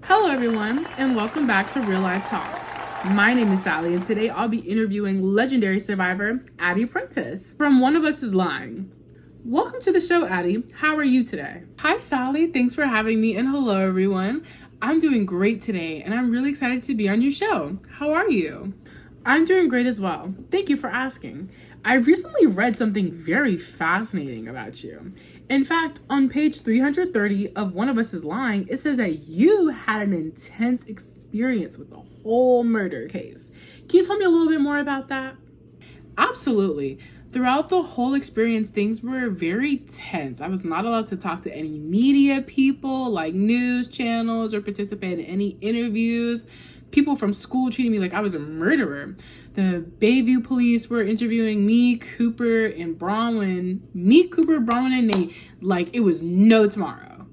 Hello, everyone, and welcome back to Real Life Talk. My name is Sally, and today I'll be interviewing legendary survivor Addie Prentice from One of Us is Lying. Welcome to the show, Addie. How are you today? Hi, Sally. Thanks for having me, and hello, everyone. I'm doing great today, and I'm really excited to be on your show. How are you? I'm doing great as well. Thank you for asking. I recently read something very fascinating about you. In fact, on page 330 of One of Us is Lying, it says that you had an intense experience with the whole murder case. Can you tell me a little bit more about that? Absolutely. Throughout the whole experience, things were very tense. I was not allowed to talk to any media people, like news channels, or participate in any interviews. People from school treated me like I was a murderer. The Bayview police were interviewing me, Cooper, and Bronwyn, and Nate, like it was no tomorrow.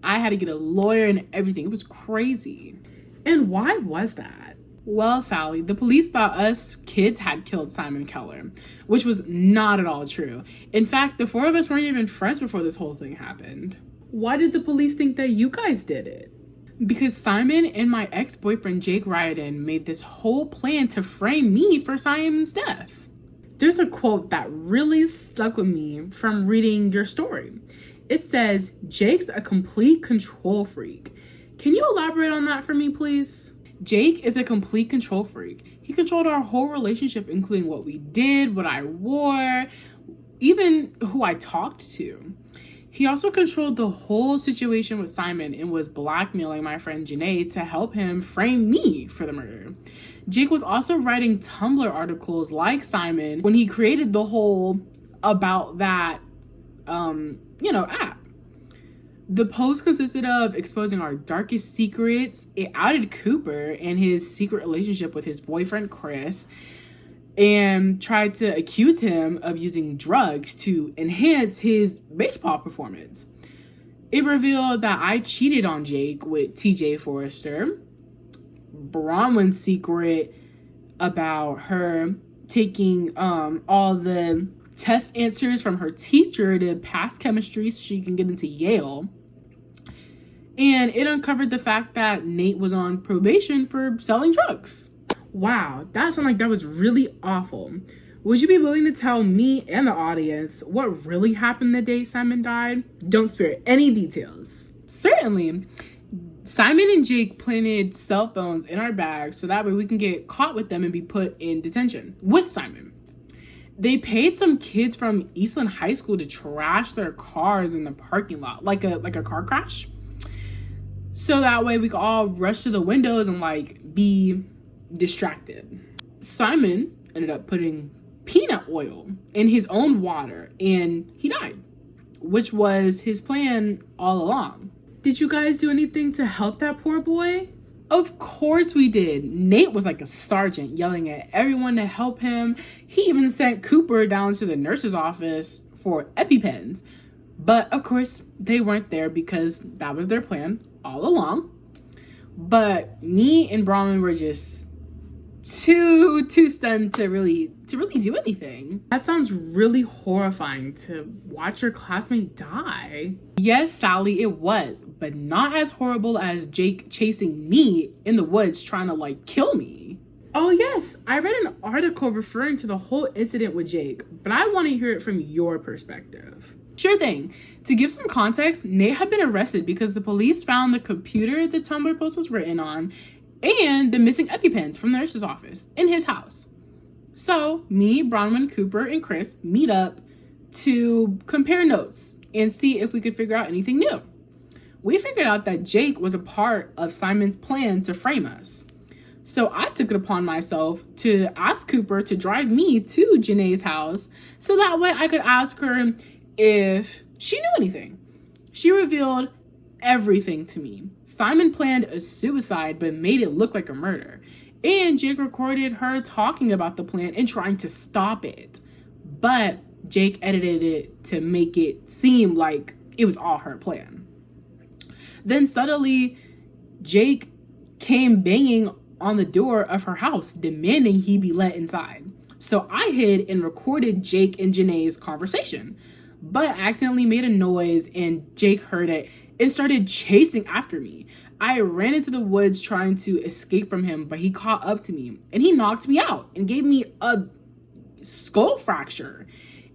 I had to get a lawyer and everything. It was crazy. And why was that? Well, Sally, the police thought us kids had killed Simon Keller, which was not at all true. In fact, the four of us weren't even friends before this whole thing happened. Why did the police think that you guys did it? Because Simon and my ex-boyfriend Jake Riordan made this whole plan to frame me for Simon's death. There's a quote that really stuck with me from reading your story. It says, "Jake's a complete control freak." Can you elaborate on that for me, please? Jake is a complete control freak. He controlled our whole relationship, including what we did, what I wore, even who I talked to. He also controlled the whole situation with Simon and was blackmailing my friend Janae to help him frame me for the murder. Jake was also writing Tumblr articles like Simon when he created the whole about that, app. The post consisted of exposing our darkest secrets. It outed Cooper and his secret relationship with his boyfriend Chris, and tried to accuse him of using drugs to enhance his baseball performance. It revealed that I cheated on Jake with TJ Forrester. Bronwyn's secret about her taking all the test answers from her teacher to pass chemistry so she can get into Yale. And it uncovered the fact that Nate was on probation for selling drugs. Wow, that sounded like that was really awful. Would you be willing to tell me and the audience what really happened the day Simon died? Don't spare any details. Certainly. Simon and Jake planted cell phones in our bags so that way we can get caught with them and be put in detention with Simon. They paid some kids from Eastland High School to trash their cars in the parking lot, like a car crash. So that way we could all rush to the windows and be distracted. Simon ended up putting peanut oil in his own water and he died, which was his plan all along. Did you guys do anything to help that poor boy? Of course we did. Nate was like a sergeant yelling at everyone to help him. He even sent Cooper down to the nurse's office for EpiPens. But of course they weren't there because that was their plan all along. But me and Bronwyn were just too stunned to really do anything. That sounds really horrifying to watch your classmate die. Yes, Sally, it was, but not as horrible as Jake chasing me in the woods trying to kill me. Oh yes, I read an article referring to the whole incident with Jake, but I want to hear it from your perspective. Sure thing. To give some context, Nate had been arrested because the police found the computer the Tumblr post was written on and the missing EpiPens from the nurse's office in his house. So me, Bronwyn, Cooper, and Chris meet up to compare notes and see if we could figure out anything new. We figured out that Jake was a part of Simon's plan to frame us. So I took it upon myself to ask Cooper to drive me to Janae's house so that way I could ask her if she knew anything. She revealed everything to me. Simon planned a suicide but made it look like a murder. And Jake recorded her talking about the plan and trying to stop it. But Jake edited it to make it seem like it was all her plan. Then suddenly, Jake came banging on the door of her house, demanding he be let inside. So I hid and recorded Jake and Janae's conversation, but accidentally made a noise and Jake heard it and started chasing after me. I ran into the woods trying to escape from him, but he caught up to me and he knocked me out and gave me a skull fracture.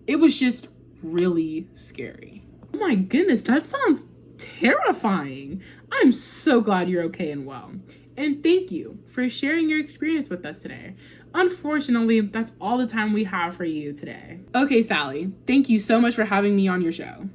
It was just really scary. Oh my goodness, that sounds terrifying. I'm so glad you're okay and well. And thank you for sharing your experience with us today. Unfortunately, that's all the time we have for you today. Okay, Sally, thank you so much for having me on your show.